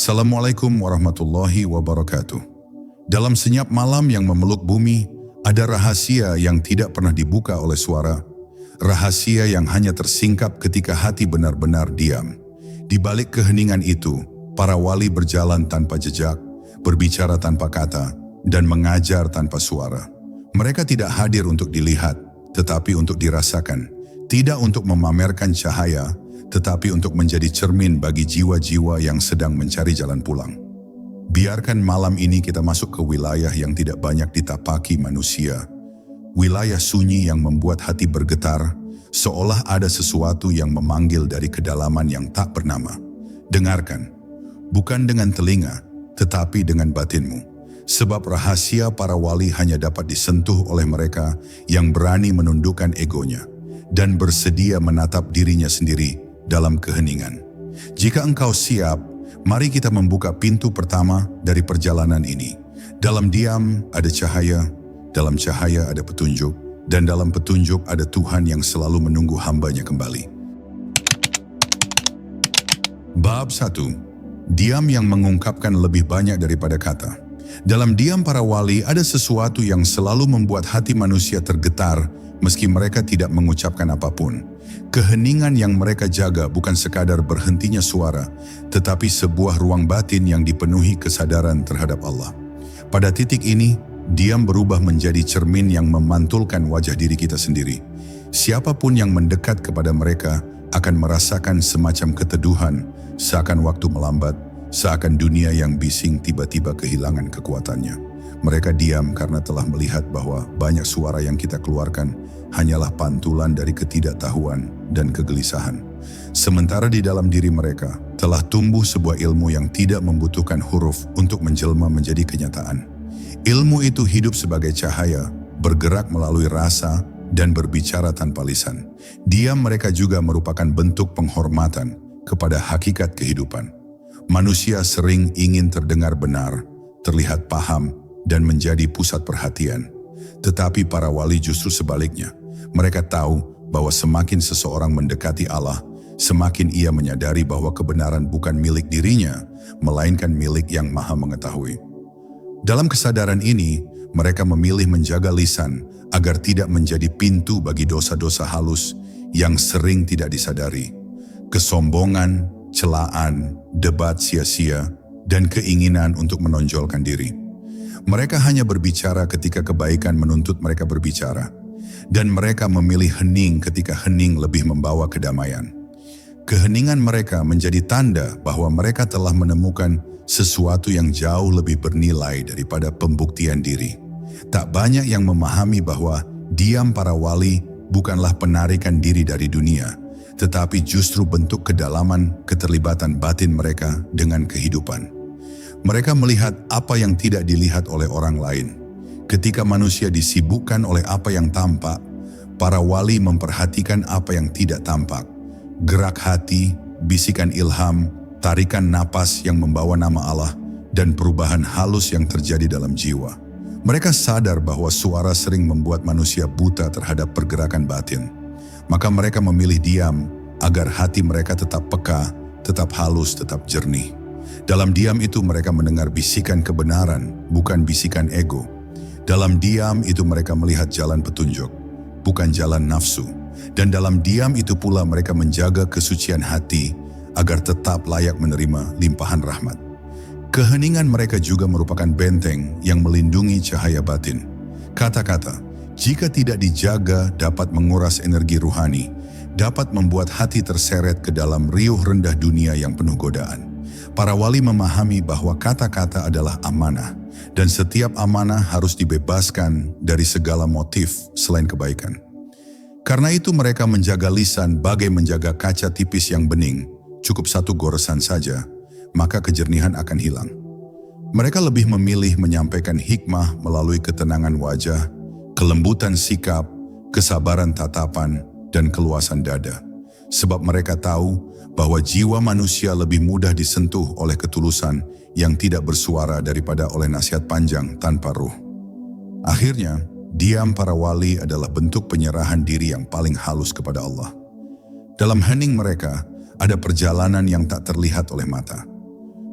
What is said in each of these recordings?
Assalamualaikum warahmatullahi wabarakatuh. Dalam senyap malam yang memeluk bumi, ada rahasia yang tidak pernah dibuka oleh suara. Rahasia yang hanya tersingkap ketika hati benar-benar diam. Di balik keheningan itu, para wali berjalan tanpa jejak, berbicara tanpa kata, dan mengajar tanpa suara. Mereka tidak hadir untuk dilihat, tetapi untuk dirasakan. Tidak untuk memamerkan cahaya, tetapi untuk menjadi cermin bagi jiwa-jiwa yang sedang mencari jalan pulang. Biarkan malam ini kita masuk ke wilayah yang tidak banyak ditapaki manusia. Wilayah sunyi yang membuat hati bergetar, seolah ada sesuatu yang memanggil dari kedalaman yang tak bernama. Dengarkan, bukan dengan telinga, tetapi dengan batinmu. Sebab rahasia para wali hanya dapat disentuh oleh mereka yang berani menundukkan egonya dan bersedia menatap dirinya sendiri dalam keheningan. Jika engkau siap, mari kita membuka pintu pertama dari perjalanan ini. Dalam diam ada cahaya, dalam cahaya ada petunjuk, dan dalam petunjuk ada Tuhan yang selalu menunggu hambanya kembali. Bab 1. Diam yang mengungkapkan lebih banyak daripada kata. Dalam diam para wali ada sesuatu yang selalu membuat hati manusia tergetar meski mereka tidak mengucapkan apapun. Keheningan yang mereka jaga bukan sekadar berhentinya suara, tetapi sebuah ruang batin yang dipenuhi kesadaran terhadap Allah. Pada titik ini, diam berubah menjadi cermin yang memantulkan wajah diri kita sendiri. Siapapun yang mendekat kepada mereka akan merasakan semacam keteduhan, seakan waktu melambat, seakan dunia yang bising tiba-tiba kehilangan kekuatannya. Mereka diam karena telah melihat bahwa banyak suara yang kita keluarkan hanyalah pantulan dari ketidaktahuan dan kegelisahan. Sementara di dalam diri mereka telah tumbuh sebuah ilmu yang tidak membutuhkan huruf untuk menjelma menjadi kenyataan. Ilmu itu hidup sebagai cahaya, bergerak melalui rasa, dan berbicara tanpa lisan. Diam mereka juga merupakan bentuk penghormatan kepada hakikat kehidupan. Manusia sering ingin terdengar benar, terlihat paham, dan menjadi pusat perhatian. Tetapi para wali justru sebaliknya. Mereka tahu bahwa semakin seseorang mendekati Allah, semakin ia menyadari bahwa kebenaran bukan milik dirinya, melainkan milik yang Maha Mengetahui. Dalam kesadaran ini, mereka memilih menjaga lisan agar tidak menjadi pintu bagi dosa-dosa halus yang sering tidak disadari. Kesombongan, celaan, debat sia-sia, dan keinginan untuk menonjolkan diri. Mereka hanya berbicara ketika kebaikan menuntut mereka berbicara, dan mereka memilih hening ketika hening lebih membawa kedamaian. Keheningan mereka menjadi tanda bahwa mereka telah menemukan sesuatu yang jauh lebih bernilai daripada pembuktian diri. Tak banyak yang memahami bahwa diam para wali bukanlah penarikan diri dari dunia, tetapi justru bentuk kedalaman keterlibatan batin mereka dengan kehidupan. Mereka melihat apa yang tidak dilihat oleh orang lain. Ketika manusia disibukkan oleh apa yang tampak, para wali memperhatikan apa yang tidak tampak. Gerak hati, bisikan ilham, tarikan napas yang membawa nama Allah, dan perubahan halus yang terjadi dalam jiwa. Mereka sadar bahwa suara sering membuat manusia buta terhadap pergerakan batin. Maka mereka memilih diam agar hati mereka tetap peka, tetap halus, tetap jernih. Dalam diam itu mereka mendengar bisikan kebenaran, bukan bisikan ego. Dalam diam itu mereka melihat jalan petunjuk, bukan jalan nafsu. Dan dalam diam itu pula mereka menjaga kesucian hati agar tetap layak menerima limpahan rahmat. Keheningan mereka juga merupakan benteng yang melindungi cahaya batin. Kata-kata, jika tidak dijaga dapat menguras energi ruhani, dapat membuat hati terseret ke dalam riuh rendah dunia yang penuh godaan. Para wali memahami bahwa kata-kata adalah amanah, dan setiap amanah harus dibebaskan dari segala motif selain kebaikan. Karena itu mereka menjaga lisan bagai menjaga kaca tipis yang bening. Cukup satu goresan saja, maka kejernihan akan hilang. Mereka lebih memilih menyampaikan hikmah melalui ketenangan wajah, kelembutan sikap, kesabaran tatapan, dan keluasan dada. Sebab mereka tahu bahwa jiwa manusia lebih mudah disentuh oleh ketulusan yang tidak bersuara daripada oleh nasihat panjang tanpa ruh. Akhirnya, diam para wali adalah bentuk penyerahan diri yang paling halus kepada Allah. Dalam hening mereka, ada perjalanan yang tak terlihat oleh mata.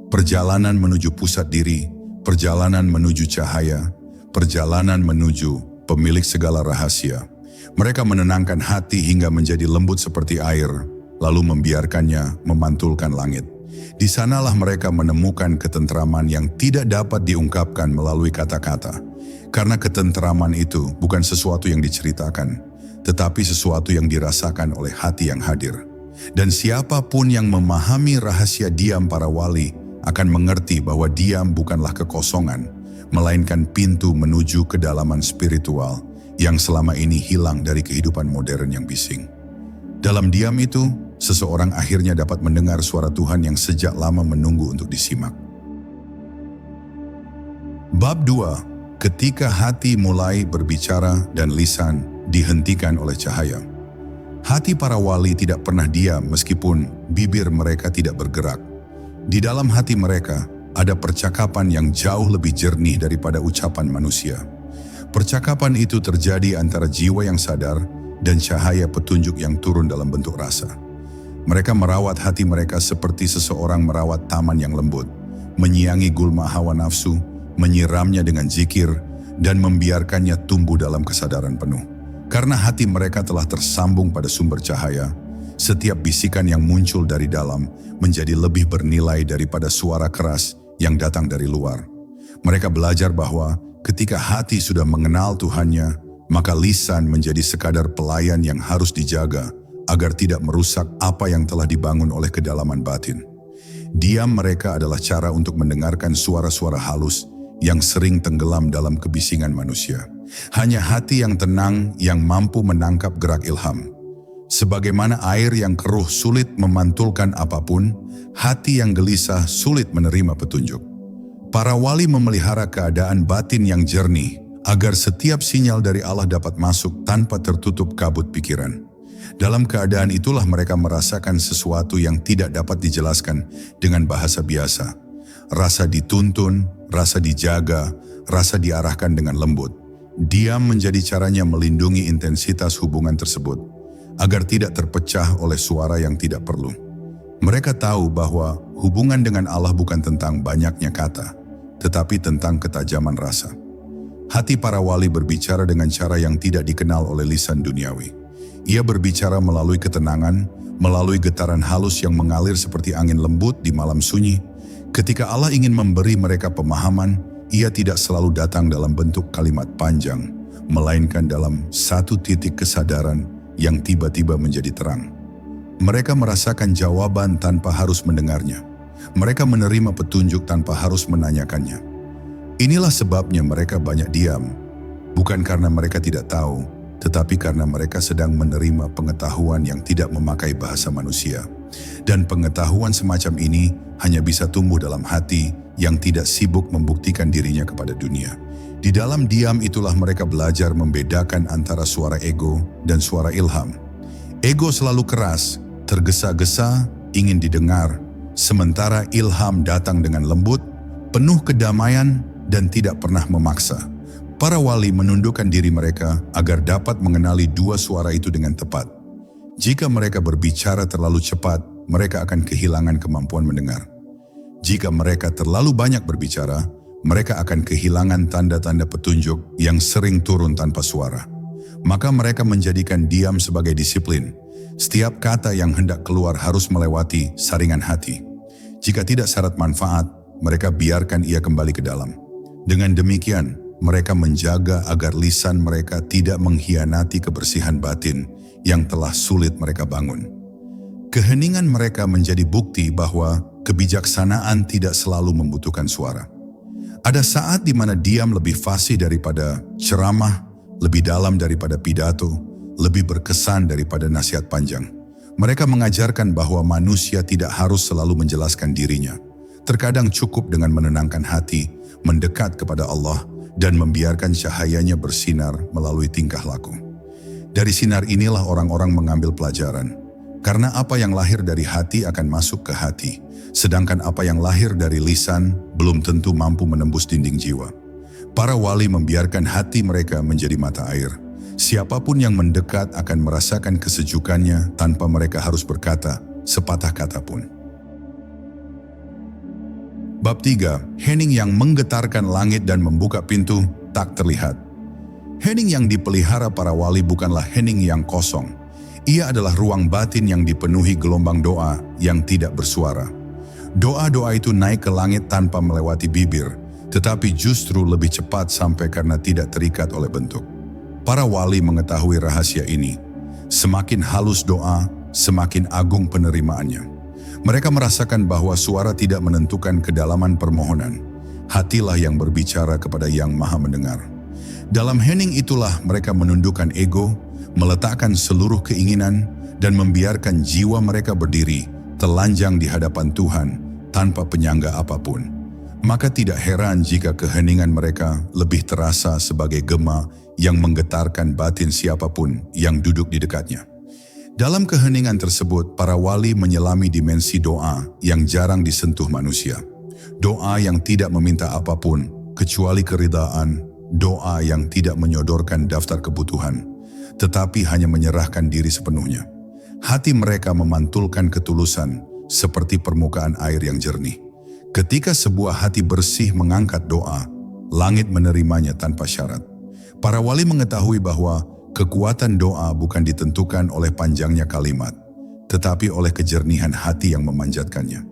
perjalanan menuju pusat diri, perjalanan menuju cahaya, perjalanan menuju pemilik segala rahasia. Mereka menenangkan hati hingga menjadi lembut seperti air, lalu membiarkannya memantulkan langit. Di sanalah mereka menemukan ketentraman yang tidak dapat diungkapkan melalui kata-kata. Karena ketentraman itu bukan sesuatu yang diceritakan, tetapi sesuatu yang dirasakan oleh hati yang hadir. Dan siapapun yang memahami rahasia diam para wali akan mengerti bahwa diam bukanlah kekosongan, melainkan pintu menuju kedalaman spiritual yang selama ini hilang dari kehidupan modern yang bising. Dalam diam itu, seseorang akhirnya dapat mendengar suara Tuhan yang sejak lama menunggu untuk disimak. Bab 2. Ketika hati mulai berbicara dan lisan dihentikan oleh cahaya. Hati para wali tidak pernah diam meskipun bibir mereka tidak bergerak. Di dalam hati mereka ada percakapan yang jauh lebih jernih daripada ucapan manusia. Percakapan itu terjadi antara jiwa yang sadar dan cahaya petunjuk yang turun dalam bentuk rasa. Mereka merawat hati mereka seperti seseorang merawat taman yang lembut, menyiangi gulma hawa nafsu, menyiramnya dengan zikir, dan membiarkannya tumbuh dalam kesadaran penuh. Karena hati mereka telah tersambung pada sumber cahaya, setiap bisikan yang muncul dari dalam menjadi lebih bernilai daripada suara keras yang datang dari luar. Mereka belajar bahwa ketika hati sudah mengenal Tuhannya, maka lisan menjadi sekadar pelayan yang harus dijaga agar tidak merusak apa yang telah dibangun oleh kedalaman batin. Diam mereka adalah cara untuk mendengarkan suara-suara halus yang sering tenggelam dalam kebisingan manusia. Hanya hati yang tenang yang mampu menangkap gerak ilham. Sebagaimana air yang keruh sulit memantulkan apapun, hati yang gelisah sulit menerima petunjuk. Para wali memelihara keadaan batin yang jernih agar setiap sinyal dari Allah dapat masuk tanpa tertutup kabut pikiran. Dalam keadaan itulah mereka merasakan sesuatu yang tidak dapat dijelaskan dengan bahasa biasa. Rasa dituntun, rasa dijaga, rasa diarahkan dengan lembut. Diam menjadi caranya melindungi intensitas hubungan tersebut agar tidak terpecah oleh suara yang tidak perlu. Mereka tahu bahwa hubungan dengan Allah bukan tentang banyaknya kata, tetapi tentang ketajaman rasa. Hati para wali berbicara dengan cara yang tidak dikenal oleh lisan duniawi. Ia berbicara melalui ketenangan, melalui getaran halus yang mengalir seperti angin lembut di malam sunyi. Ketika Allah ingin memberi mereka pemahaman, Ia tidak selalu datang dalam bentuk kalimat panjang, melainkan dalam satu titik kesadaran yang tiba-tiba menjadi terang. Mereka merasakan jawaban tanpa harus mendengarnya. Mereka menerima petunjuk tanpa harus menanyakannya. Inilah sebabnya mereka banyak diam, bukan karena mereka tidak tahu, tetapi karena mereka sedang menerima pengetahuan yang tidak memakai bahasa manusia. Dan pengetahuan semacam ini hanya bisa tumbuh dalam hati yang tidak sibuk membuktikan dirinya kepada dunia. Di dalam diam itulah mereka belajar membedakan antara suara ego dan suara ilham. Ego selalu keras, tergesa-gesa, ingin didengar, sementara ilham datang dengan lembut, penuh kedamaian, dan tidak pernah memaksa. Para wali menundukkan diri mereka agar dapat mengenali dua suara itu dengan tepat. Jika mereka berbicara terlalu cepat, mereka akan kehilangan kemampuan mendengar. Jika mereka terlalu banyak berbicara, mereka akan kehilangan tanda-tanda petunjuk yang sering turun tanpa suara. Maka mereka menjadikan diam sebagai disiplin. Setiap kata yang hendak keluar harus melewati saringan hati. Jika tidak syarat manfaat, mereka biarkan ia kembali ke dalam. Dengan demikian, mereka menjaga agar lisan mereka tidak mengkhianati kebersihan batin yang telah sulit mereka bangun. Keheningan mereka menjadi bukti bahwa kebijaksanaan tidak selalu membutuhkan suara. Ada saat di mana diam lebih fasih daripada ceramah, lebih dalam daripada pidato, lebih berkesan daripada nasihat panjang. Mereka mengajarkan bahwa manusia tidak harus selalu menjelaskan dirinya. Terkadang cukup dengan menenangkan hati, mendekat kepada Allah, dan membiarkan cahayanya bersinar melalui tingkah laku. Dari sinar inilah orang-orang mengambil pelajaran. Karena apa yang lahir dari hati akan masuk ke hati, sedangkan apa yang lahir dari lisan belum tentu mampu menembus dinding jiwa. Para wali membiarkan hati mereka menjadi mata air. Siapapun yang mendekat akan merasakan kesejukannya tanpa mereka harus berkata sepatah kata pun. Bab 3, hening yang menggetarkan langit dan membuka pintu tak terlihat. Hening yang dipelihara para wali bukanlah hening yang kosong. Ia adalah ruang batin yang dipenuhi gelombang doa yang tidak bersuara. Doa-doa itu naik ke langit tanpa melewati bibir, tetapi justru lebih cepat sampai karena tidak terikat oleh bentuk. Para wali mengetahui rahasia ini. Semakin halus doa, semakin agung penerimaannya. Mereka merasakan bahwa suara tidak menentukan kedalaman permohonan. Hatilah yang berbicara kepada Yang Maha Mendengar. Dalam hening itulah mereka menundukkan ego, meletakkan seluruh keinginan, dan membiarkan jiwa mereka berdiri, telanjang di hadapan Tuhan, tanpa penyangga apapun. Maka tidak heran jika keheningan mereka lebih terasa sebagai gema yang menggetarkan batin siapapun yang duduk di dekatnya. Dalam keheningan tersebut, para wali menyelami dimensi doa yang jarang disentuh manusia. Doa yang tidak meminta apapun, kecuali keridaan, doa yang tidak menyodorkan daftar kebutuhan, tetapi hanya menyerahkan diri sepenuhnya. Hati mereka memantulkan ketulusan seperti permukaan air yang jernih. Ketika sebuah hati bersih mengangkat doa, langit menerimanya tanpa syarat. Para wali mengetahui bahwa kekuatan doa bukan ditentukan oleh panjangnya kalimat, tetapi oleh kejernihan hati yang memanjatkannya.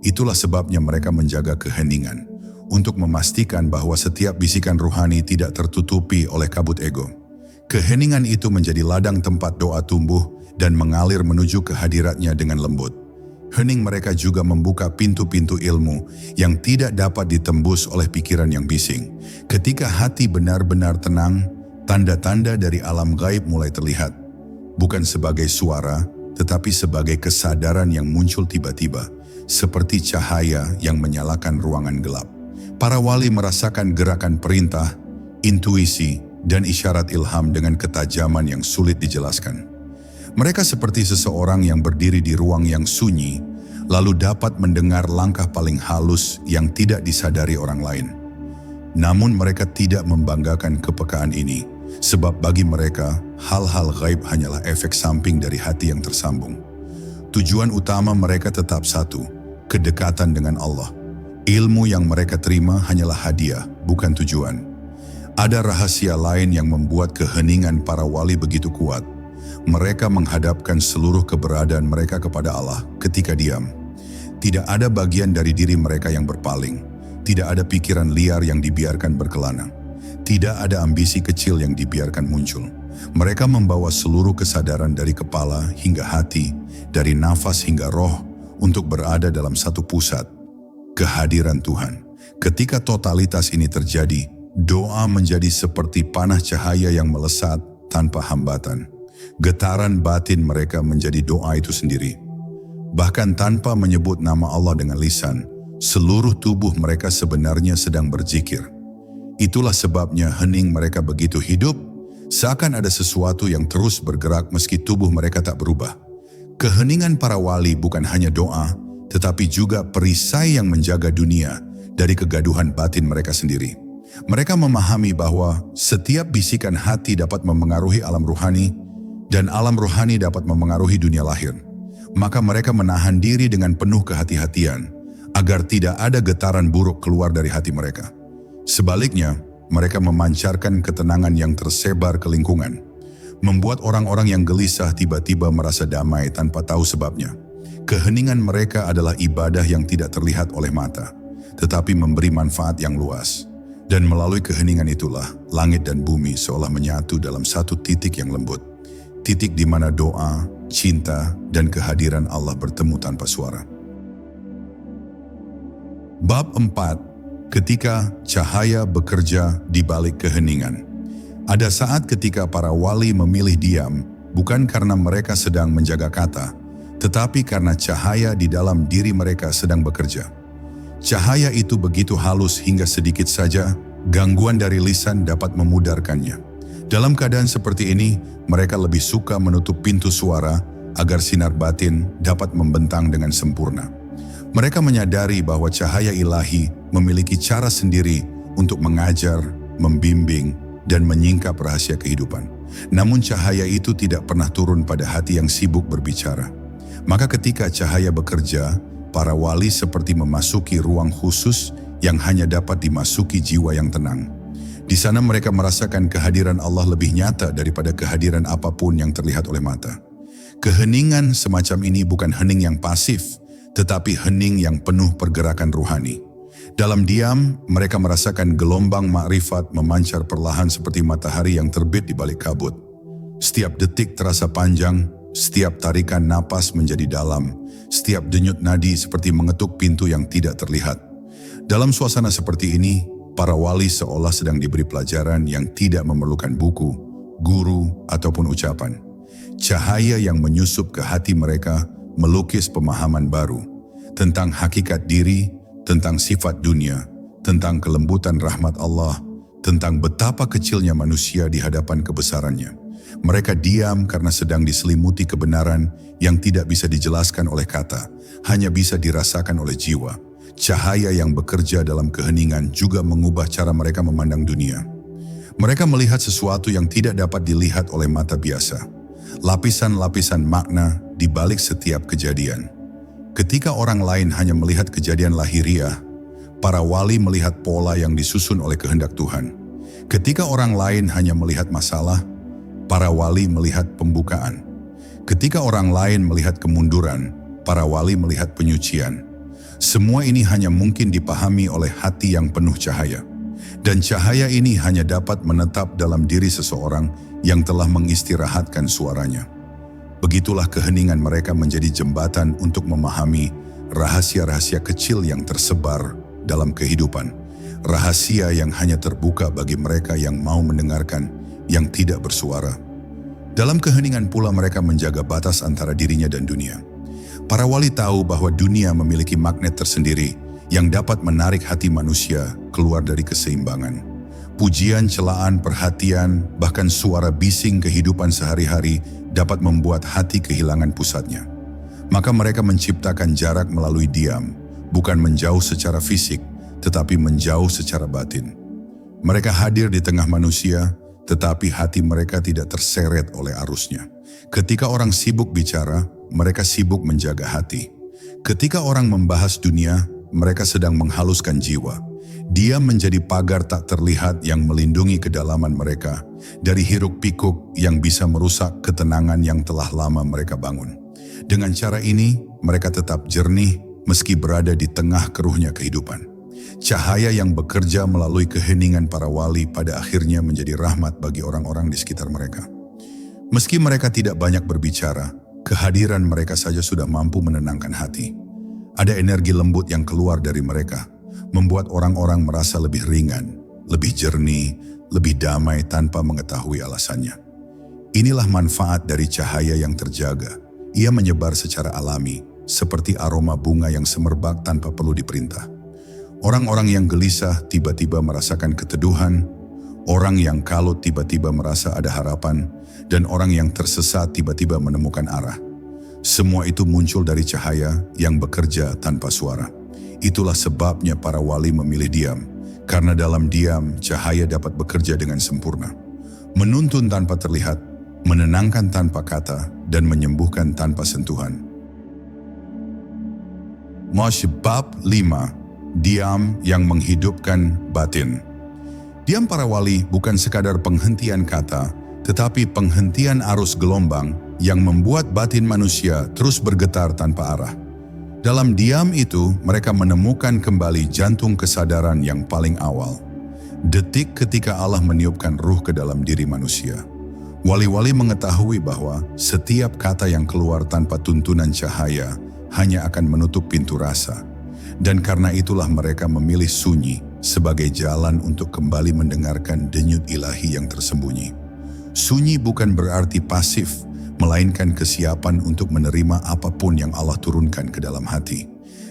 Itulah sebabnya mereka menjaga keheningan, untuk memastikan bahwa setiap bisikan rohani tidak tertutupi oleh kabut ego. Keheningan itu menjadi ladang tempat doa tumbuh dan mengalir menuju kehadiratnya dengan lembut. Hening mereka juga membuka pintu-pintu ilmu yang tidak dapat ditembus oleh pikiran yang bising. Ketika hati benar-benar tenang, tanda-tanda dari alam gaib mulai terlihat. Bukan sebagai suara, tetapi sebagai kesadaran yang muncul tiba-tiba, seperti cahaya yang menyalakan ruangan gelap. Para wali merasakan gerakan perintah, intuisi, dan isyarat ilham dengan ketajaman yang sulit dijelaskan. Mereka seperti seseorang yang berdiri di ruang yang sunyi, lalu dapat mendengar langkah paling halus yang tidak disadari orang lain. Namun mereka tidak membanggakan kepekaan ini, sebab bagi mereka, hal-hal gaib hanyalah efek samping dari hati yang tersambung. Tujuan utama mereka tetap satu, kedekatan dengan Allah. Ilmu yang mereka terima hanyalah hadiah, bukan tujuan. Ada rahasia lain yang membuat keheningan para wali begitu kuat. Mereka menghadapkan seluruh keberadaan mereka kepada Allah ketika diam. Tidak ada bagian dari diri mereka yang berpaling. Tidak ada pikiran liar yang dibiarkan berkelana. Tidak ada ambisi kecil yang dibiarkan muncul. Mereka membawa seluruh kesadaran dari kepala hingga hati, dari nafas hingga roh, untuk berada dalam satu pusat, kehadiran Tuhan. Ketika totalitas ini terjadi, doa menjadi seperti panah cahaya yang melesat tanpa hambatan. Getaran batin mereka menjadi doa itu sendiri. Bahkan tanpa menyebut nama Allah dengan lisan, seluruh tubuh mereka sebenarnya sedang berzikir. Itulah sebabnya hening mereka begitu hidup, seakan ada sesuatu yang terus bergerak meski tubuh mereka tak berubah. Keheningan para wali bukan hanya doa, tetapi juga perisai yang menjaga dunia dari kegaduhan batin mereka sendiri. Mereka memahami bahwa setiap bisikan hati dapat memengaruhi alam rohani, dan alam rohani dapat memengaruhi dunia lahir. Maka mereka menahan diri dengan penuh kehati-hatian, agar tidak ada getaran buruk keluar dari hati mereka. Sebaliknya, mereka memancarkan ketenangan yang tersebar ke lingkungan, membuat orang-orang yang gelisah tiba-tiba merasa damai tanpa tahu sebabnya. Keheningan mereka adalah ibadah yang tidak terlihat oleh mata, tetapi memberi manfaat yang luas. Dan melalui keheningan itulah, langit dan bumi seolah menyatu dalam satu titik yang lembut. Titik di mana doa, cinta, dan kehadiran Allah bertemu tanpa suara. Bab 4. Ketika cahaya bekerja di balik keheningan. Ada saat ketika para wali memilih diam, bukan karena mereka sedang menjaga kata, tetapi karena cahaya di dalam diri mereka sedang bekerja. Cahaya itu begitu halus hingga sedikit saja gangguan dari lisan dapat memudarkannya. Dalam keadaan seperti ini, mereka lebih suka menutup pintu suara agar sinar batin dapat membentang dengan sempurna. Mereka menyadari bahwa cahaya ilahi memiliki cara sendiri untuk mengajar, membimbing, dan menyingkap rahasia kehidupan. Namun cahaya itu tidak pernah turun pada hati yang sibuk berbicara. Maka ketika cahaya bekerja, para wali seperti memasuki ruang khusus yang hanya dapat dimasuki jiwa yang tenang. Di sana mereka merasakan kehadiran Allah lebih nyata daripada kehadiran apapun yang terlihat oleh mata. Keheningan semacam ini bukan hening yang pasif, tetapi hening yang penuh pergerakan ruhani. Dalam diam, mereka merasakan gelombang makrifat memancar perlahan seperti matahari yang terbit di balik kabut. Setiap detik terasa panjang, setiap tarikan napas menjadi dalam, setiap denyut nadi seperti mengetuk pintu yang tidak terlihat. Dalam suasana seperti ini, para wali seolah sedang diberi pelajaran yang tidak memerlukan buku, guru, ataupun ucapan. Cahaya yang menyusup ke hati mereka melukis pemahaman baru tentang hakikat diri, tentang sifat dunia, tentang kelembutan rahmat Allah, tentang betapa kecilnya manusia di hadapan kebesarannya. Mereka diam karena sedang diselimuti kebenaran yang tidak bisa dijelaskan oleh kata, hanya bisa dirasakan oleh jiwa. Cahaya yang bekerja dalam keheningan juga mengubah cara mereka memandang dunia. Mereka melihat sesuatu yang tidak dapat dilihat oleh mata biasa. Lapisan-lapisan makna di balik setiap kejadian. Ketika orang lain hanya melihat kejadian lahiriah, para wali melihat pola yang disusun oleh kehendak Tuhan. Ketika orang lain hanya melihat masalah, para wali melihat pembukaan. Ketika orang lain melihat kemunduran, para wali melihat penyucian. Semua ini hanya mungkin dipahami oleh hati yang penuh cahaya. Dan cahaya ini hanya dapat menetap dalam diri seseorang yang telah mengistirahatkan suaranya. Begitulah keheningan mereka menjadi jembatan untuk memahami rahasia-rahasia kecil yang tersebar dalam kehidupan. Rahasia yang hanya terbuka bagi mereka yang mau mendengarkan, yang tidak bersuara. Dalam keheningan pula mereka menjaga batas antara dirinya dan dunia. Para wali tahu bahwa dunia memiliki magnet tersendiri yang dapat menarik hati manusia keluar dari keseimbangan. Pujian, celaan, perhatian, bahkan suara bising kehidupan sehari-hari dapat membuat hati kehilangan pusatnya. Maka mereka menciptakan jarak melalui diam, bukan menjauh secara fisik, tetapi menjauh secara batin. Mereka hadir di tengah manusia, tetapi hati mereka tidak terseret oleh arusnya. Ketika orang sibuk bicara, mereka sibuk menjaga hati. Ketika orang membahas dunia, mereka sedang menghaluskan jiwa. Dia menjadi pagar tak terlihat yang melindungi kedalaman mereka dari hiruk-pikuk yang bisa merusak ketenangan yang telah lama mereka bangun. Dengan cara ini, mereka tetap jernih meski berada di tengah keruhnya kehidupan. Cahaya yang bekerja melalui keheningan para wali pada akhirnya menjadi rahmat bagi orang-orang di sekitar mereka. Meski mereka tidak banyak berbicara, kehadiran mereka saja sudah mampu menenangkan hati. Ada energi lembut yang keluar dari mereka, membuat orang-orang merasa lebih ringan, lebih jernih, lebih damai tanpa mengetahui alasannya. Inilah manfaat dari cahaya yang terjaga. Ia menyebar secara alami, seperti aroma bunga yang semerbak tanpa perlu diperintah. Orang-orang yang gelisah tiba-tiba merasakan keteduhan, orang yang kalut tiba-tiba merasa ada harapan, dan orang yang tersesat tiba-tiba menemukan arah. Semua itu muncul dari cahaya yang bekerja tanpa suara. Itulah sebabnya para wali memilih diam, karena dalam diam cahaya dapat bekerja dengan sempurna. Menuntun tanpa terlihat, menenangkan tanpa kata, dan menyembuhkan tanpa sentuhan. Bab 5. Diam yang menghidupkan batin. Diam para wali bukan sekadar penghentian kata, tetapi penghentian arus gelombang yang membuat batin manusia terus bergetar tanpa arah. Dalam diam itu, mereka menemukan kembali jantung kesadaran yang paling awal. Detik ketika Allah meniupkan ruh ke dalam diri manusia. Wali-wali mengetahui bahwa setiap kata yang keluar tanpa tuntunan cahaya hanya akan menutup pintu rasa. Dan karena itulah mereka memilih sunyi sebagai jalan untuk kembali mendengarkan denyut ilahi yang tersembunyi. Sunyi bukan berarti pasif, melainkan kesiapan untuk menerima apapun yang Allah turunkan ke dalam hati.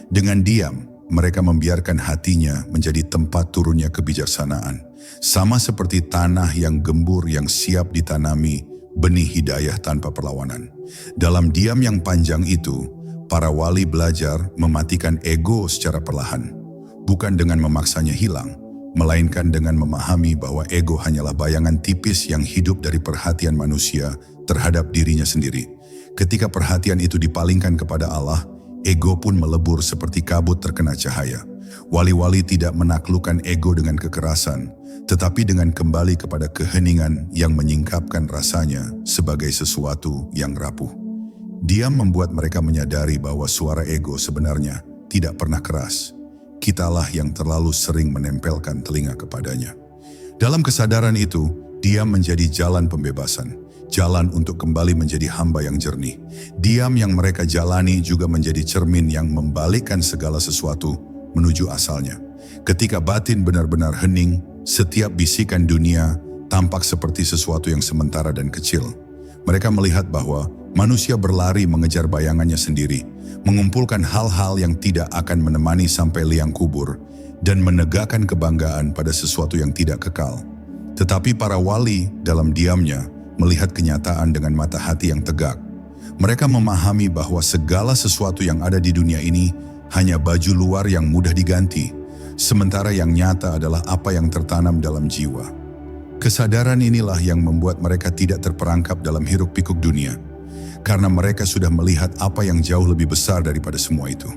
Dengan diam, mereka membiarkan hatinya menjadi tempat turunnya kebijaksanaan. Sama seperti tanah yang gembur yang siap ditanami benih hidayah tanpa perlawanan. Dalam diam yang panjang itu, para wali belajar mematikan ego secara perlahan. Bukan dengan memaksanya hilang, melainkan dengan memahami bahwa ego hanyalah bayangan tipis yang hidup dari perhatian manusia terhadap dirinya sendiri. Ketika perhatian itu dipalingkan kepada Allah, ego pun melebur seperti kabut terkena cahaya. Wali-wali tidak menaklukkan ego dengan kekerasan, tetapi dengan kembali kepada keheningan yang menyingkapkan rasanya sebagai sesuatu yang rapuh. Diam membuat mereka menyadari bahwa suara ego sebenarnya tidak pernah keras. Kitalah yang terlalu sering menempelkan telinga kepadanya. Dalam kesadaran itu, diam menjadi jalan pembebasan, jalan untuk kembali menjadi hamba yang jernih. Diam yang mereka jalani juga menjadi cermin yang membalikkan segala sesuatu menuju asalnya. Ketika batin benar-benar hening, setiap bisikan dunia tampak seperti sesuatu yang sementara dan kecil. Mereka melihat bahwa manusia berlari mengejar bayangannya sendiri, mengumpulkan hal-hal yang tidak akan menemani sampai liang kubur, dan menegakkan kebanggaan pada sesuatu yang tidak kekal. Tetapi para wali dalam diamnya melihat kenyataan dengan mata hati yang tegak. Mereka memahami bahwa segala sesuatu yang ada di dunia ini hanya baju luar yang mudah diganti, sementara yang nyata adalah apa yang tertanam dalam jiwa. Kesadaran inilah yang membuat mereka tidak terperangkap dalam hiruk-pikuk dunia, karena mereka sudah melihat apa yang jauh lebih besar daripada semua itu.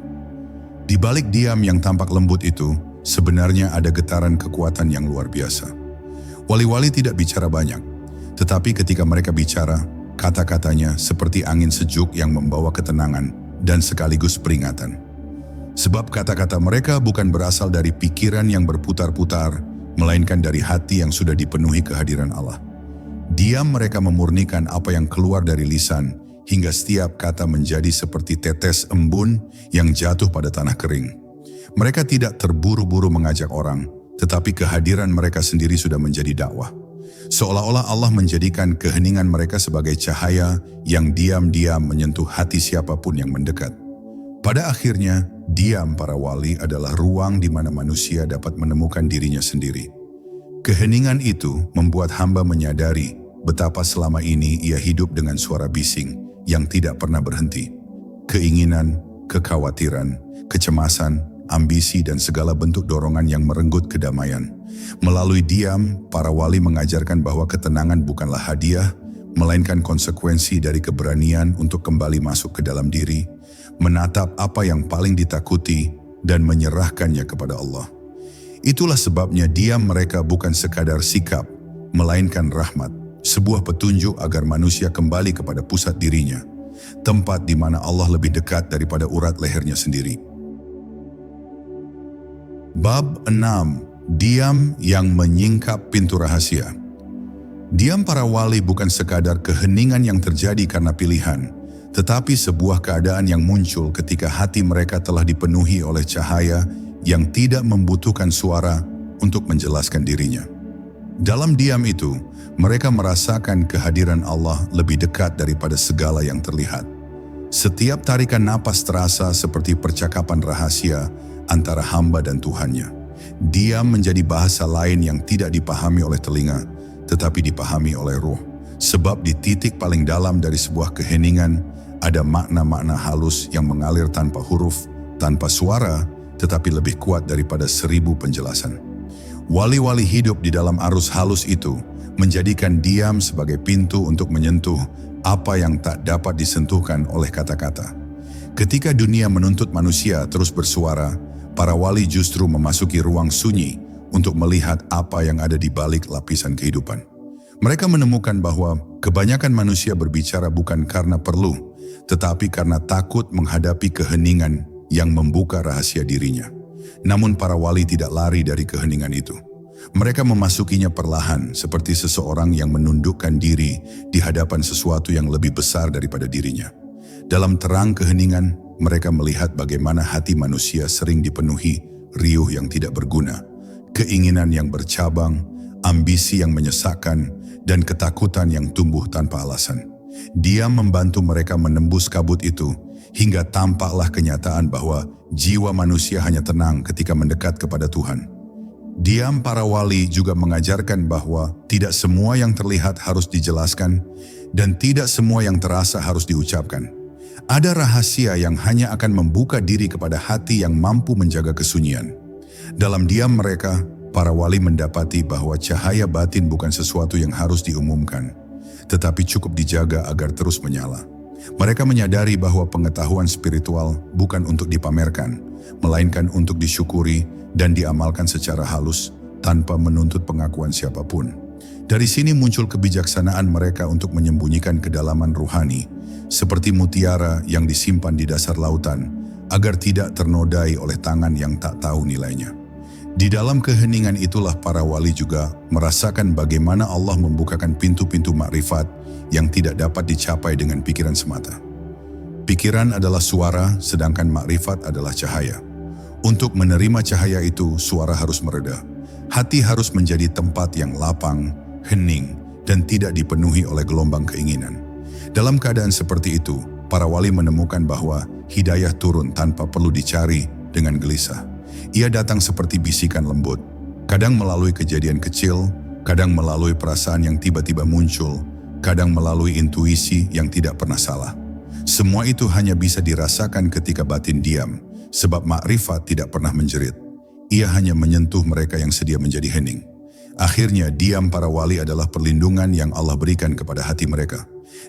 Di balik diam yang tampak lembut itu, sebenarnya ada getaran kekuatan yang luar biasa. Wali-wali tidak bicara banyak, tetapi ketika mereka bicara, kata-katanya seperti angin sejuk yang membawa ketenangan dan sekaligus peringatan. Sebab kata-kata mereka bukan berasal dari pikiran yang berputar-putar, melainkan dari hati yang sudah dipenuhi kehadiran Allah. Diam mereka memurnikan apa yang keluar dari lisan, hingga setiap kata menjadi seperti tetes embun yang jatuh pada tanah kering. Mereka tidak terburu-buru mengajak orang, tetapi kehadiran mereka sendiri sudah menjadi dakwah. Seolah-olah Allah menjadikan keheningan mereka sebagai cahaya yang diam-diam menyentuh hati siapapun yang mendekat. Pada akhirnya, diam para wali adalah ruang di mana manusia dapat menemukan dirinya sendiri. Keheningan itu membuat hamba menyadari betapa selama ini ia hidup dengan suara bising yang tidak pernah berhenti. Keinginan, kekhawatiran, kecemasan, ambisi dan segala bentuk dorongan yang merenggut kedamaian. Melalui diam, para wali mengajarkan bahwa ketenangan bukanlah hadiah, melainkan konsekuensi dari keberanian untuk kembali masuk ke dalam diri, menatap apa yang paling ditakuti, dan menyerahkannya kepada Allah. Itulah sebabnya diam mereka bukan sekadar sikap, melainkan rahmat, sebuah petunjuk agar manusia kembali kepada pusat dirinya, tempat di mana Allah lebih dekat daripada urat lehernya sendiri. Bab 6. Diam yang menyingkap pintu rahasia. Diam para wali bukan sekadar keheningan yang terjadi karena pilihan, tetapi sebuah keadaan yang muncul ketika hati mereka telah dipenuhi oleh cahaya yang tidak membutuhkan suara untuk menjelaskan dirinya. Dalam diam itu, mereka merasakan kehadiran Allah lebih dekat daripada segala yang terlihat. Setiap tarikan napas terasa seperti percakapan rahasia antara hamba dan Tuhannya. Diam menjadi bahasa lain yang tidak dipahami oleh telinga, tetapi dipahami oleh ruh. Sebab di titik paling dalam dari sebuah keheningan, ada makna-makna halus yang mengalir tanpa huruf, tanpa suara, tetapi lebih kuat daripada 1000 penjelasan. Wali-wali hidup di dalam arus halus itu, menjadikan diam sebagai pintu untuk menyentuh apa yang tak dapat disentuhkan oleh kata-kata. Ketika dunia menuntut manusia terus bersuara, para wali justru memasuki ruang sunyi untuk melihat apa yang ada di balik lapisan kehidupan. Mereka menemukan bahwa kebanyakan manusia berbicara bukan karena perlu, tetapi karena takut menghadapi keheningan yang membuka rahasia dirinya. Namun para wali tidak lari dari keheningan itu. Mereka memasukinya perlahan seperti seseorang yang menundukkan diri di hadapan sesuatu yang lebih besar daripada dirinya. Dalam terang keheningan, mereka melihat bagaimana hati manusia sering dipenuhi riuh yang tidak berguna, keinginan yang bercabang, ambisi yang menyesakkan, dan ketakutan yang tumbuh tanpa alasan. Dia membantu mereka menembus kabut itu, hingga tampaklah kenyataan bahwa jiwa manusia hanya tenang ketika mendekat kepada Tuhan. Diam para wali juga mengajarkan bahwa tidak semua yang terlihat harus dijelaskan, dan tidak semua yang terasa harus diucapkan. Ada rahasia yang hanya akan membuka diri kepada hati yang mampu menjaga kesunyian. Dalam diam mereka, para wali mendapati bahwa cahaya batin bukan sesuatu yang harus diumumkan, tetapi cukup dijaga agar terus menyala. Mereka menyadari bahwa pengetahuan spiritual bukan untuk dipamerkan, melainkan untuk disyukuri dan diamalkan secara halus tanpa menuntut pengakuan siapapun. Dari sini muncul kebijaksanaan mereka untuk menyembunyikan kedalaman ruhani, seperti mutiara yang disimpan di dasar lautan, agar tidak ternodai oleh tangan yang tak tahu nilainya. Di dalam keheningan itulah para wali juga merasakan bagaimana Allah membukakan pintu-pintu makrifat yang tidak dapat dicapai dengan pikiran semata. Pikiran adalah suara, sedangkan makrifat adalah cahaya. Untuk menerima cahaya itu, suara harus mereda. Hati harus menjadi tempat yang lapang, hening, dan tidak dipenuhi oleh gelombang keinginan. Dalam keadaan seperti itu, para wali menemukan bahwa hidayah turun tanpa perlu dicari dengan gelisah. Ia datang seperti bisikan lembut, kadang melalui kejadian kecil, kadang melalui perasaan yang tiba-tiba muncul, kadang melalui intuisi yang tidak pernah salah. Semua itu hanya bisa dirasakan ketika batin diam, sebab makrifat tidak pernah menjerit. Ia hanya menyentuh mereka yang sedia menjadi hening. Akhirnya, diam para wali adalah perlindungan yang Allah berikan kepada hati mereka.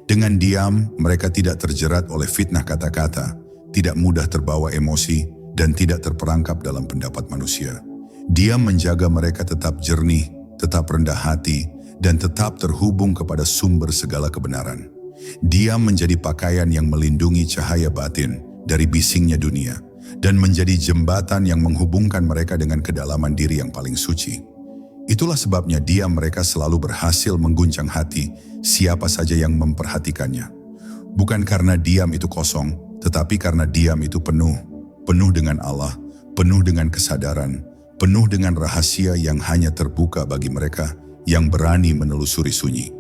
Dengan diam, mereka tidak terjerat oleh fitnah kata-kata, tidak mudah terbawa emosi, dan tidak terperangkap dalam pendapat manusia. Diam menjaga mereka tetap jernih, tetap rendah hati, dan tetap terhubung kepada sumber segala kebenaran. Diam menjadi pakaian yang melindungi cahaya batin dari bisingnya dunia, dan menjadi jembatan yang menghubungkan mereka dengan kedalaman diri yang paling suci. Itulah sebabnya diam mereka selalu berhasil mengguncang hati siapa saja yang memperhatikannya. Bukan karena diam itu kosong, tetapi karena diam itu penuh dengan Allah, penuh dengan kesadaran, penuh dengan rahasia yang hanya terbuka bagi mereka yang berani menelusuri sunyi.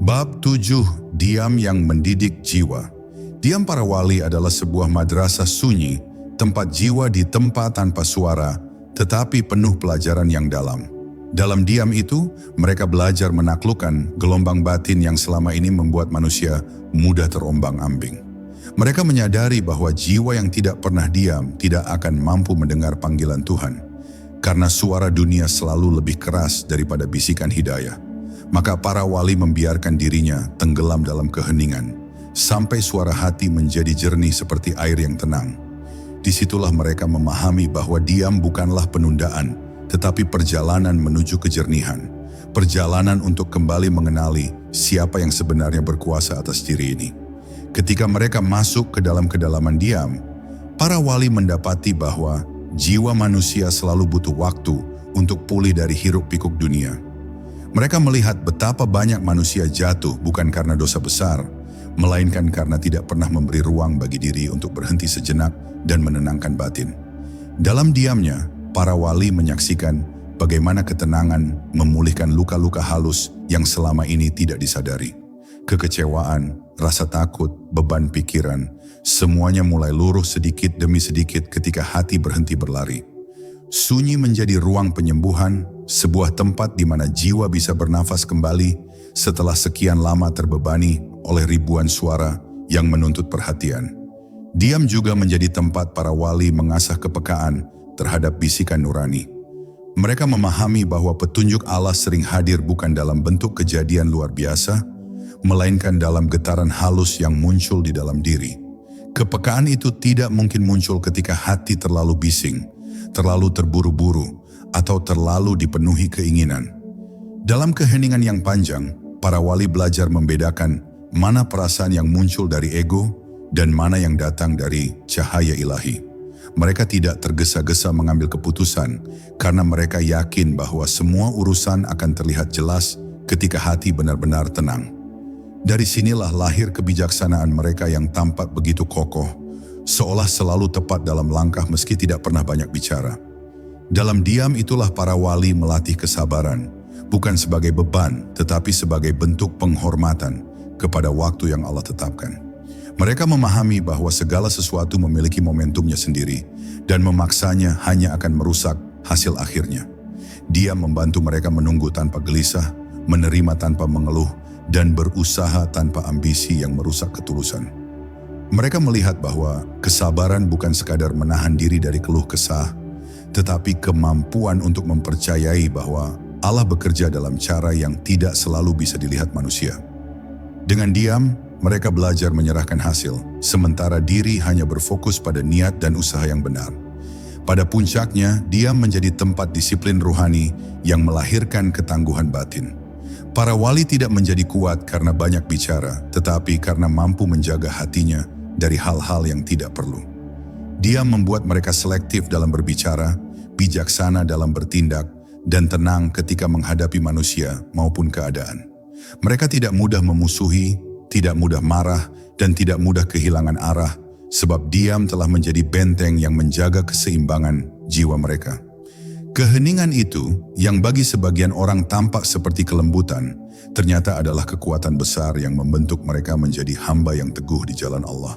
Bab 7. Diam yang mendidik jiwa. Diam para wali adalah sebuah madrasah sunyi, tempat jiwa ditempa tanpa suara, tetapi penuh pelajaran yang dalam. Dalam diam itu, mereka belajar menaklukkan gelombang batin yang selama ini membuat manusia mudah terombang-ambing. Mereka menyadari bahwa jiwa yang tidak pernah diam tidak akan mampu mendengar panggilan Tuhan, karena suara dunia selalu lebih keras daripada bisikan hidayah. Maka para wali membiarkan dirinya tenggelam dalam keheningan, sampai suara hati menjadi jernih seperti air yang tenang. Disitulah mereka memahami bahwa diam bukanlah penundaan, tetapi perjalanan menuju kejernihan. Perjalanan untuk kembali mengenali siapa yang sebenarnya berkuasa atas diri ini. Ketika mereka masuk ke dalam kedalaman diam, para wali mendapati bahwa jiwa manusia selalu butuh waktu untuk pulih dari hiruk-pikuk dunia. Mereka melihat betapa banyak manusia jatuh bukan karena dosa besar, melainkan karena tidak pernah memberi ruang bagi diri untuk berhenti sejenak dan menenangkan batin. Dalam diamnya, para wali menyaksikan bagaimana ketenangan memulihkan luka-luka halus yang selama ini tidak disadari. Kekecewaan, rasa takut, beban pikiran, semuanya mulai luruh sedikit demi sedikit ketika hati berhenti berlari. Sunyi menjadi ruang penyembuhan, sebuah tempat di mana jiwa bisa bernafas kembali setelah sekian lama terbebani oleh ribuan suara yang menuntut perhatian. Diam juga menjadi tempat para wali mengasah kepekaan terhadap bisikan nurani. Mereka memahami bahwa petunjuk Allah sering hadir bukan dalam bentuk kejadian luar biasa, melainkan dalam getaran halus yang muncul di dalam diri. Kepekaan itu tidak mungkin muncul ketika hati terlalu bising, terlalu terburu-buru, atau terlalu dipenuhi keinginan. Dalam keheningan yang panjang, para wali belajar membedakan mana perasaan yang muncul dari ego dan mana yang datang dari cahaya ilahi. Mereka tidak tergesa-gesa mengambil keputusan karena mereka yakin bahwa semua urusan akan terlihat jelas ketika hati benar-benar tenang. Dari sinilah lahir kebijaksanaan mereka yang tampak begitu kokoh, seolah selalu tepat dalam langkah meski tidak pernah banyak bicara. Dalam diam itulah para wali melatih kesabaran, bukan sebagai beban, tetapi sebagai bentuk penghormatan kepada waktu yang Allah tetapkan. Mereka memahami bahwa segala sesuatu memiliki momentumnya sendiri, dan memaksanya hanya akan merusak hasil akhirnya. Diam membantu mereka menunggu tanpa gelisah, menerima tanpa mengeluh, dan berusaha tanpa ambisi yang merusak ketulusan. Mereka melihat bahwa kesabaran bukan sekadar menahan diri dari keluh kesah, tetapi kemampuan untuk mempercayai bahwa Allah bekerja dalam cara yang tidak selalu bisa dilihat manusia. Dengan diam, mereka belajar menyerahkan hasil, sementara diri hanya berfokus pada niat dan usaha yang benar. Pada puncaknya, diam menjadi tempat disiplin ruhani yang melahirkan ketangguhan batin. Para wali tidak menjadi kuat karena banyak bicara, tetapi karena mampu menjaga hatinya dari hal-hal yang tidak perlu. Diam membuat mereka selektif dalam berbicara, bijaksana dalam bertindak, dan tenang ketika menghadapi manusia maupun keadaan. Mereka tidak mudah memusuhi, tidak mudah marah, dan tidak mudah kehilangan arah, sebab diam telah menjadi benteng yang menjaga keseimbangan jiwa mereka. Keheningan itu, yang bagi sebagian orang tampak seperti kelembutan, ternyata adalah kekuatan besar yang membentuk mereka menjadi hamba yang teguh di jalan Allah.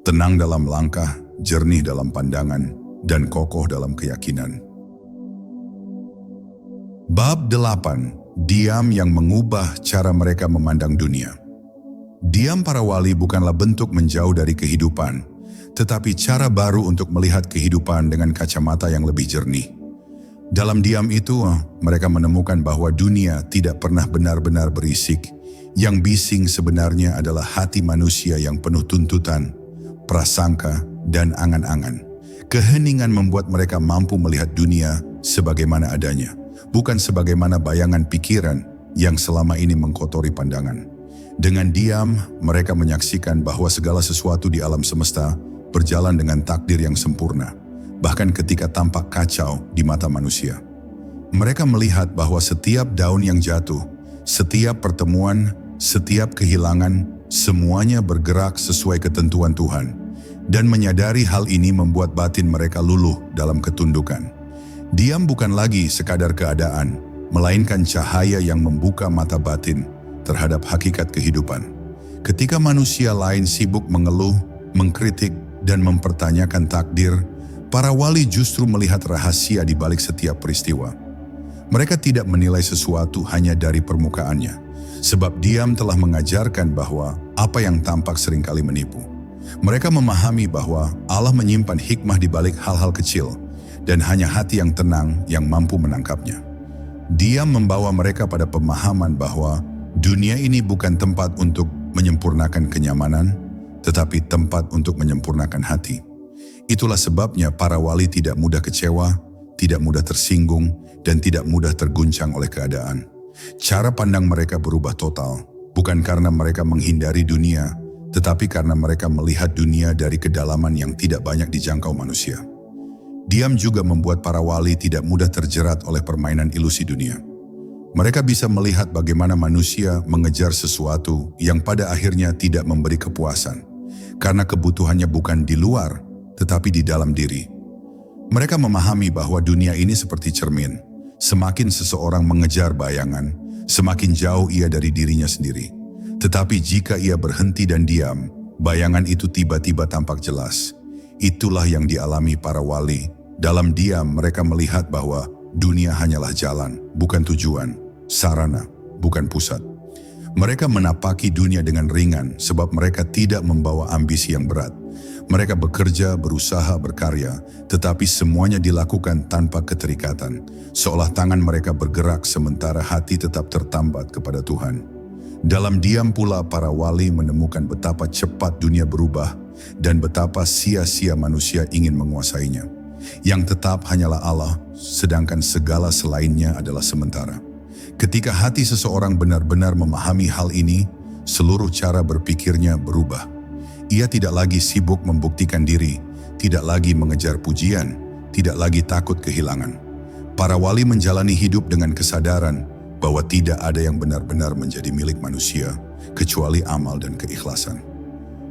Tenang dalam langkah, jernih dalam pandangan, dan kokoh dalam keyakinan. Bab 8. Diam yang mengubah cara mereka memandang dunia. Diam para wali bukanlah bentuk menjauh dari kehidupan, tetapi cara baru untuk melihat kehidupan dengan kacamata yang lebih jernih. Dalam diam itu, mereka menemukan bahwa dunia tidak pernah benar-benar berisik. Yang bising sebenarnya adalah hati manusia yang penuh tuntutan, prasangka, dan angan-angan. Keheningan membuat mereka mampu melihat dunia sebagaimana adanya, bukan sebagaimana bayangan pikiran yang selama ini mengkotori pandangan. Dengan diam, mereka menyaksikan bahwa segala sesuatu di alam semesta berjalan dengan takdir yang sempurna, bahkan ketika tampak kacau di mata manusia. Mereka melihat bahwa setiap daun yang jatuh, setiap pertemuan, setiap kehilangan, semuanya bergerak sesuai ketentuan Tuhan, dan menyadari hal ini membuat batin mereka luluh dalam ketundukan. Diam bukan lagi sekadar keadaan, melainkan cahaya yang membuka mata batin terhadap hakikat kehidupan. Ketika manusia lain sibuk mengeluh, mengkritik, dan mempertanyakan takdir, para wali justru melihat rahasia di balik setiap peristiwa. Mereka tidak menilai sesuatu hanya dari permukaannya, sebab diam telah mengajarkan bahwa apa yang tampak seringkali menipu. Mereka memahami bahwa Allah menyimpan hikmah di balik hal-hal kecil, dan hanya hati yang tenang yang mampu menangkapnya. Diam membawa mereka pada pemahaman bahwa dunia ini bukan tempat untuk menyempurnakan kenyamanan, tetapi tempat untuk menyempurnakan hati. Itulah sebabnya para wali tidak mudah kecewa, tidak mudah tersinggung, dan tidak mudah terguncang oleh keadaan. Cara pandang mereka berubah total, bukan karena mereka menghindari dunia, tetapi karena mereka melihat dunia dari kedalaman yang tidak banyak dijangkau manusia. Diam juga membuat para wali tidak mudah terjerat oleh permainan ilusi dunia. Mereka bisa melihat bagaimana manusia mengejar sesuatu yang pada akhirnya tidak memberi kepuasan, karena kebutuhannya bukan di luar, tetapi di dalam diri. Mereka memahami bahwa dunia ini seperti cermin. Semakin seseorang mengejar bayangan, semakin jauh ia dari dirinya sendiri. Tetapi jika ia berhenti dan diam, bayangan itu tiba-tiba tampak jelas. Itulah yang dialami para wali. Dalam diam mereka melihat bahwa dunia hanyalah jalan, bukan tujuan, sarana, bukan pusat. Mereka menapaki dunia dengan ringan sebab mereka tidak membawa ambisi yang berat. Mereka bekerja, berusaha, berkarya, tetapi semuanya dilakukan tanpa keterikatan, seolah tangan mereka bergerak sementara hati tetap tertambat kepada Tuhan. Dalam diam pula para wali menemukan betapa cepat dunia berubah dan betapa sia-sia manusia ingin menguasainya. Yang tetap hanyalah Allah, sedangkan segala selainnya adalah sementara. Ketika hati seseorang benar-benar memahami hal ini, seluruh cara berpikirnya berubah. Ia tidak lagi sibuk membuktikan diri, tidak lagi mengejar pujian, tidak lagi takut kehilangan. Para wali menjalani hidup dengan kesadaran bahwa tidak ada yang benar-benar menjadi milik manusia, kecuali amal dan keikhlasan.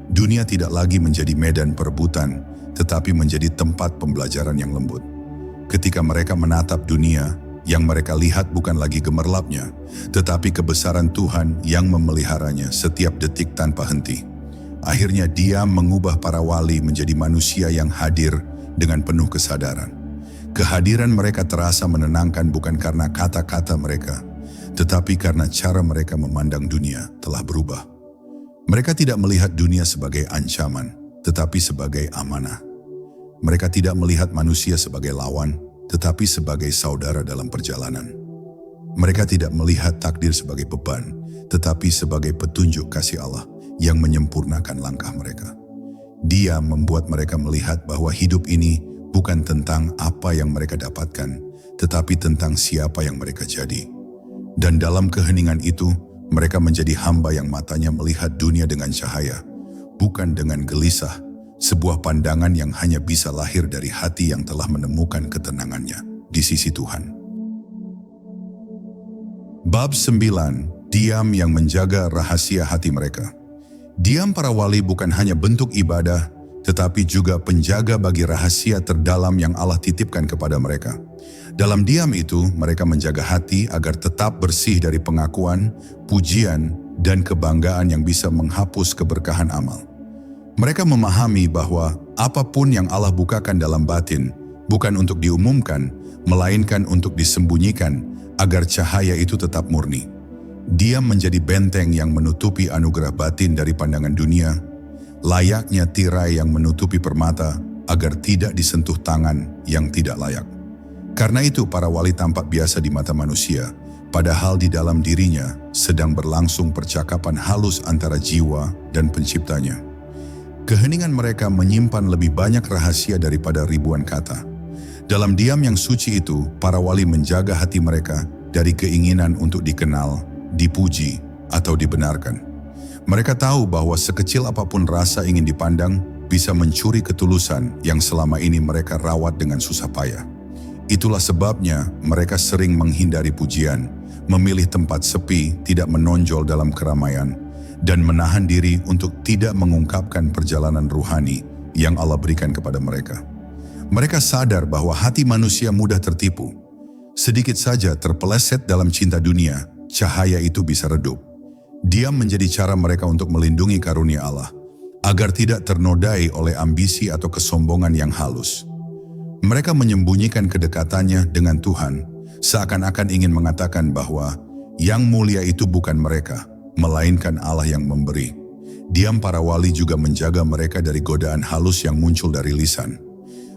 Dunia tidak lagi menjadi medan perebutan, tetapi menjadi tempat pembelajaran yang lembut. Ketika mereka menatap dunia, yang mereka lihat bukan lagi gemerlapnya, tetapi kebesaran Tuhan yang memeliharanya setiap detik tanpa henti. Akhirnya diam mengubah para wali menjadi manusia yang hadir dengan penuh kesadaran. Kehadiran mereka terasa menenangkan bukan karena kata-kata mereka, tetapi karena cara mereka memandang dunia telah berubah. Mereka tidak melihat dunia sebagai ancaman, tetapi sebagai amanah. Mereka tidak melihat manusia sebagai lawan, tetapi sebagai saudara dalam perjalanan. Mereka tidak melihat takdir sebagai beban, tetapi sebagai petunjuk kasih Allah yang menyempurnakan langkah mereka. Dia membuat mereka melihat bahwa hidup ini bukan tentang apa yang mereka dapatkan, tetapi tentang siapa yang mereka jadi. Dan dalam keheningan itu, mereka menjadi hamba yang matanya melihat dunia dengan cahaya, bukan dengan gelisah, sebuah pandangan yang hanya bisa lahir dari hati yang telah menemukan ketenangannya di sisi Tuhan. Bab 9. Diam yang menjaga rahasia hati mereka. Diam para wali bukan hanya bentuk ibadah, tetapi juga penjaga bagi rahasia terdalam yang Allah titipkan kepada mereka. Dalam diam itu, mereka menjaga hati agar tetap bersih dari pengakuan, pujian, dan kebanggaan yang bisa menghapus keberkahan amal. Mereka memahami bahwa apapun yang Allah bukakan dalam batin, bukan untuk diumumkan, melainkan untuk disembunyikan, agar cahaya itu tetap murni. Diam menjadi benteng yang menutupi anugerah batin dari pandangan dunia, layaknya tirai yang menutupi permata agar tidak disentuh tangan yang tidak layak. Karena itu para wali tampak biasa di mata manusia, padahal di dalam dirinya sedang berlangsung percakapan halus antara jiwa dan penciptanya. Keheningan mereka menyimpan lebih banyak rahasia daripada ribuan kata. Dalam diam yang suci itu, para wali menjaga hati mereka dari keinginan untuk dikenal, dipuji, atau dibenarkan. Mereka tahu bahwa sekecil apapun rasa ingin dipandang bisa mencuri ketulusan yang selama ini mereka rawat dengan susah payah. Itulah sebabnya mereka sering menghindari pujian, memilih tempat sepi, tidak menonjol dalam keramaian, dan menahan diri untuk tidak mengungkapkan perjalanan ruhani yang Allah berikan kepada mereka. Mereka sadar bahwa hati manusia mudah tertipu. Sedikit saja terpeleset dalam cinta dunia, cahaya itu bisa redup. Diam menjadi cara mereka untuk melindungi karunia Allah, agar tidak ternodai oleh ambisi atau kesombongan yang halus. Mereka menyembunyikan kedekatannya dengan Tuhan, seakan-akan ingin mengatakan bahwa yang mulia itu bukan mereka, melainkan Allah yang memberi. Diam para wali juga menjaga mereka dari godaan halus yang muncul dari lisan.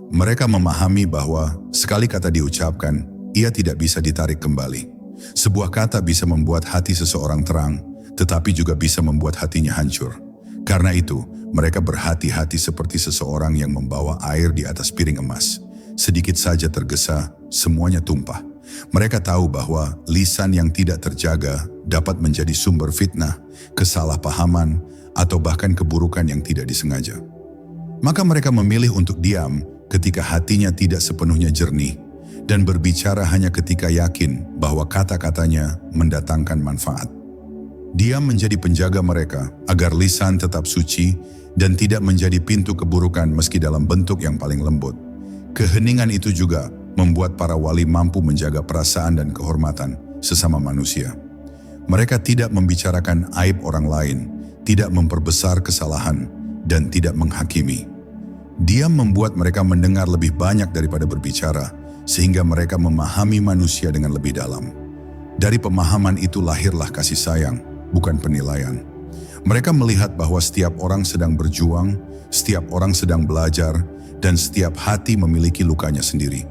Mereka memahami bahwa sekali kata diucapkan, ia tidak bisa ditarik kembali. Sebuah kata bisa membuat hati seseorang terang, tetapi juga bisa membuat hatinya hancur. Karena itu, mereka berhati-hati seperti seseorang yang membawa air di atas piring emas. Sedikit saja tergesa, semuanya tumpah. Mereka tahu bahwa lisan yang tidak terjaga dapat menjadi sumber fitnah, kesalahpahaman, atau bahkan keburukan yang tidak disengaja. Maka mereka memilih untuk diam ketika hatinya tidak sepenuhnya jernih, dan berbicara hanya ketika yakin bahwa kata-katanya mendatangkan manfaat. Diam menjadi penjaga mereka agar lisan tetap suci dan tidak menjadi pintu keburukan meski dalam bentuk yang paling lembut. Keheningan itu juga membuat para wali mampu menjaga perasaan dan kehormatan sesama manusia. Mereka tidak membicarakan aib orang lain, tidak memperbesar kesalahan, dan tidak menghakimi. Diam membuat mereka mendengar lebih banyak daripada berbicara, sehingga mereka memahami manusia dengan lebih dalam. Dari pemahaman itu lahirlah kasih sayang, bukan penilaian. Mereka melihat bahwa setiap orang sedang berjuang, setiap orang sedang belajar, dan setiap hati memiliki lukanya sendiri.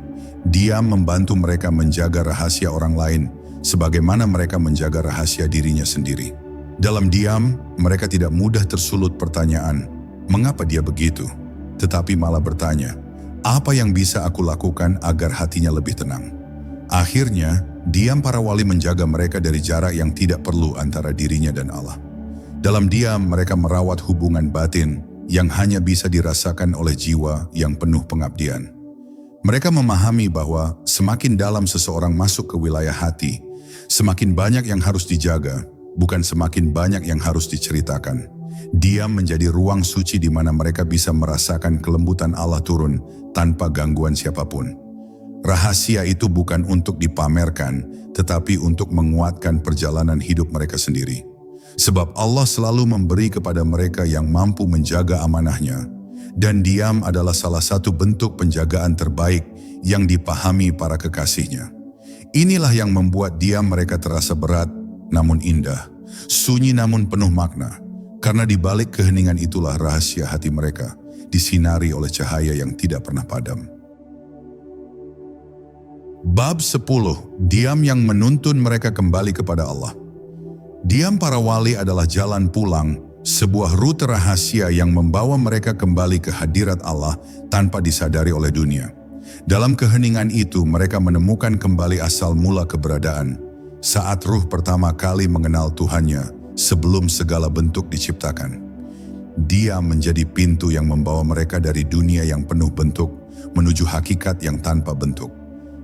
Diam membantu mereka menjaga rahasia orang lain, sebagaimana mereka menjaga rahasia dirinya sendiri. Dalam diam, mereka tidak mudah tersulut pertanyaan, mengapa dia begitu? Tetapi malah bertanya, apa yang bisa aku lakukan agar hatinya lebih tenang? Akhirnya, diam para wali menjaga mereka dari jarak yang tidak perlu antara dirinya dan Allah. Dalam diam, mereka merawat hubungan batin yang hanya bisa dirasakan oleh jiwa yang penuh pengabdian. Mereka memahami bahwa semakin dalam seseorang masuk ke wilayah hati, semakin banyak yang harus dijaga, bukan semakin banyak yang harus diceritakan. Diam menjadi ruang suci di mana mereka bisa merasakan kelembutan Allah turun tanpa gangguan siapapun. Rahasia itu bukan untuk dipamerkan, tetapi untuk menguatkan perjalanan hidup mereka sendiri. Sebab Allah selalu memberi kepada mereka yang mampu menjaga amanahnya, dan diam adalah salah satu bentuk penjagaan terbaik yang dipahami para kekasihnya. Inilah yang membuat diam mereka terasa berat, namun indah, sunyi namun penuh makna. Karena di balik keheningan itulah rahasia hati mereka, disinari oleh cahaya yang tidak pernah padam. Bab 10. Diam yang menuntun mereka kembali kepada Allah. Diam para wali adalah jalan pulang, sebuah rute rahasia yang membawa mereka kembali ke hadirat Allah tanpa disadari oleh dunia. Dalam keheningan itu mereka menemukan kembali asal mula keberadaan, saat ruh pertama kali mengenal Tuhannya sebelum segala bentuk diciptakan. Dia menjadi pintu yang membawa mereka dari dunia yang penuh bentuk menuju hakikat yang tanpa bentuk.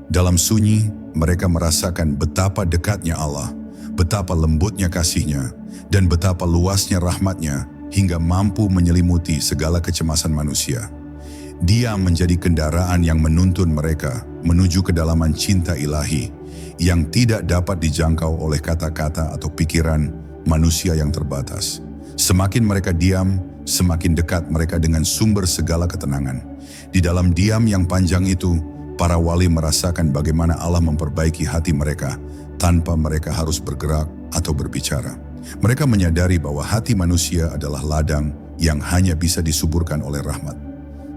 Dalam sunyi, mereka merasakan betapa dekatnya Allah, betapa lembutnya kasih-Nya, dan betapa luasnya rahmat-Nya hingga mampu menyelimuti segala kecemasan manusia. Dia menjadi kendaraan yang menuntun mereka menuju kedalaman cinta ilahi yang tidak dapat dijangkau oleh kata-kata atau pikiran manusia yang terbatas. Semakin mereka diam, semakin dekat mereka dengan sumber segala ketenangan. Di dalam diam yang panjang itu, para wali merasakan bagaimana Allah memperbaiki hati mereka tanpa mereka harus bergerak atau berbicara. Mereka menyadari bahwa hati manusia adalah ladang yang hanya bisa disuburkan oleh rahmat.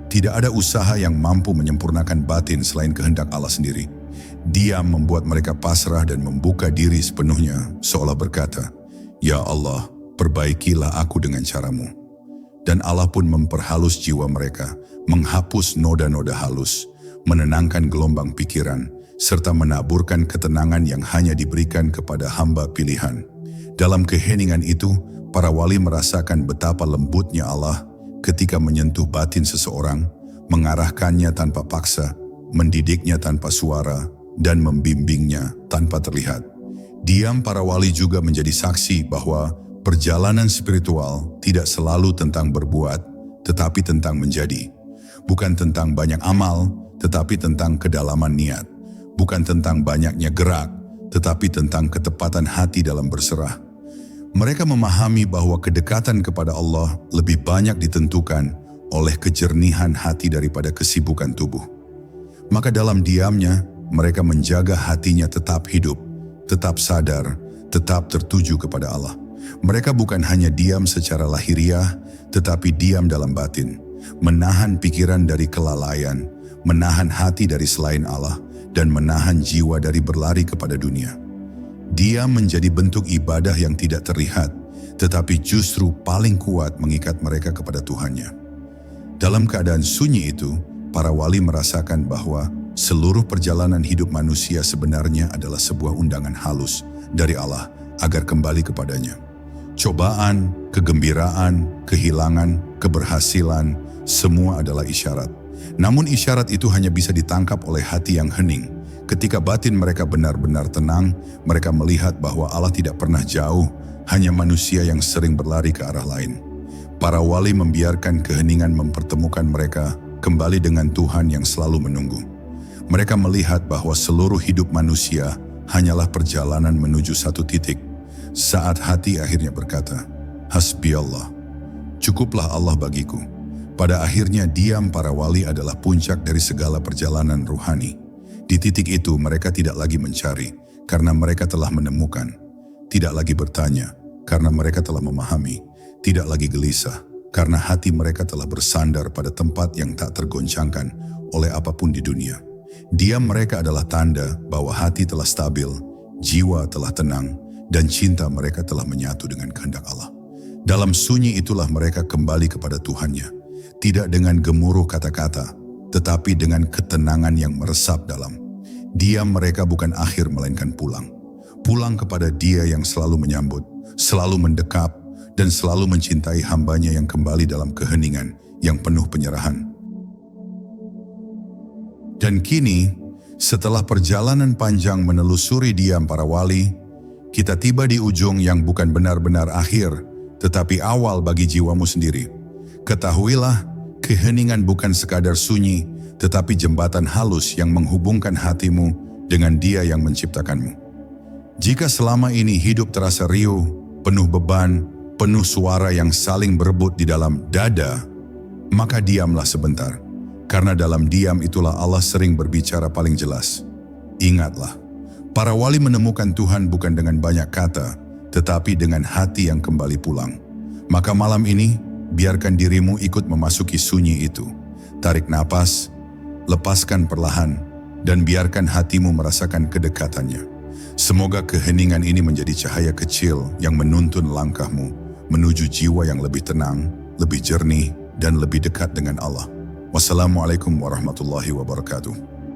Tidak ada usaha yang mampu menyempurnakan batin selain kehendak Allah sendiri. Diam membuat mereka pasrah dan membuka diri sepenuhnya, seolah berkata, "Ya Allah, perbaikilah aku dengan cara-Mu." Dan Allah pun memperhalus jiwa mereka, menghapus noda-noda halus, menenangkan gelombang pikiran, serta menaburkan ketenangan yang hanya diberikan kepada hamba pilihan. Dalam keheningan itu, para wali merasakan betapa lembutnya Allah ketika menyentuh batin seseorang, mengarahkannya tanpa paksa, mendidiknya tanpa suara, dan membimbingnya tanpa terlihat. Diam para wali juga menjadi saksi bahwa perjalanan spiritual tidak selalu tentang berbuat, tetapi tentang menjadi. Bukan tentang banyak amal, tetapi tentang kedalaman niat. Bukan tentang banyaknya gerak, tetapi tentang ketepatan hati dalam berserah. Mereka memahami bahwa kedekatan kepada Allah lebih banyak ditentukan oleh kejernihan hati daripada kesibukan tubuh. Maka dalam diamnya, mereka menjaga hatinya tetap hidup, tetap sadar, tetap tertuju kepada Allah. Mereka bukan hanya diam secara lahiriah, tetapi diam dalam batin, menahan pikiran dari kelalaian, menahan hati dari selain Allah, dan menahan jiwa dari berlari kepada dunia. Dia menjadi bentuk ibadah yang tidak terlihat, tetapi justru paling kuat mengikat mereka kepada Tuhannya. Dalam keadaan sunyi itu, para wali merasakan bahwa seluruh perjalanan hidup manusia sebenarnya adalah sebuah undangan halus dari Allah agar kembali kepadanya. Cobaan, kegembiraan, kehilangan, keberhasilan, semua adalah isyarat. Namun isyarat itu hanya bisa ditangkap oleh hati yang hening. Ketika batin mereka benar-benar tenang, mereka melihat bahwa Allah tidak pernah jauh, hanya manusia yang sering berlari ke arah lain. Para wali membiarkan keheningan mempertemukan mereka kembali dengan Tuhan yang selalu menunggu. Mereka melihat bahwa seluruh hidup manusia hanyalah perjalanan menuju satu titik. Saat hati akhirnya berkata, "Hasbi Allah, cukuplah Allah bagiku." Pada akhirnya diam para wali adalah puncak dari segala perjalanan ruhani. Di titik itu mereka tidak lagi mencari, karena mereka telah menemukan. Tidak lagi bertanya, karena mereka telah memahami. Tidak lagi gelisah, karena hati mereka telah bersandar pada tempat yang tak tergoncangkan oleh apapun di dunia. Diam mereka adalah tanda bahwa hati telah stabil, jiwa telah tenang, dan cinta mereka telah menyatu dengan kehendak Allah. Dalam sunyi itulah mereka kembali kepada Tuhannya. Tidak dengan gemuruh kata-kata, tetapi dengan ketenangan yang meresap dalam. Diam mereka bukan akhir melainkan pulang. Pulang kepada Dia yang selalu menyambut, selalu mendekap, dan selalu mencintai hambanya yang kembali dalam keheningan yang penuh penyerahan. Dan kini, setelah perjalanan panjang menelusuri diam para wali, kita tiba di ujung yang bukan benar-benar akhir, tetapi awal bagi jiwamu sendiri. Ketahuilah, keheningan bukan sekadar sunyi, tetapi jembatan halus yang menghubungkan hatimu dengan Dia yang menciptakanmu. Jika selama ini hidup terasa riuh, penuh beban, penuh suara yang saling berebut di dalam dada, maka diamlah sebentar. Karena dalam diam itulah Allah sering berbicara paling jelas. Ingatlah, para wali menemukan Tuhan bukan dengan banyak kata, tetapi dengan hati yang kembali pulang. Maka malam ini, biarkan dirimu ikut memasuki sunyi itu. Tarik napas, lepaskan perlahan, dan biarkan hatimu merasakan kedekatannya. Semoga keheningan ini menjadi cahaya kecil yang menuntun langkahmu menuju jiwa yang lebih tenang, lebih jernih, dan lebih dekat dengan Allah. Wassalamualaikum warahmatullahi wabarakatuh.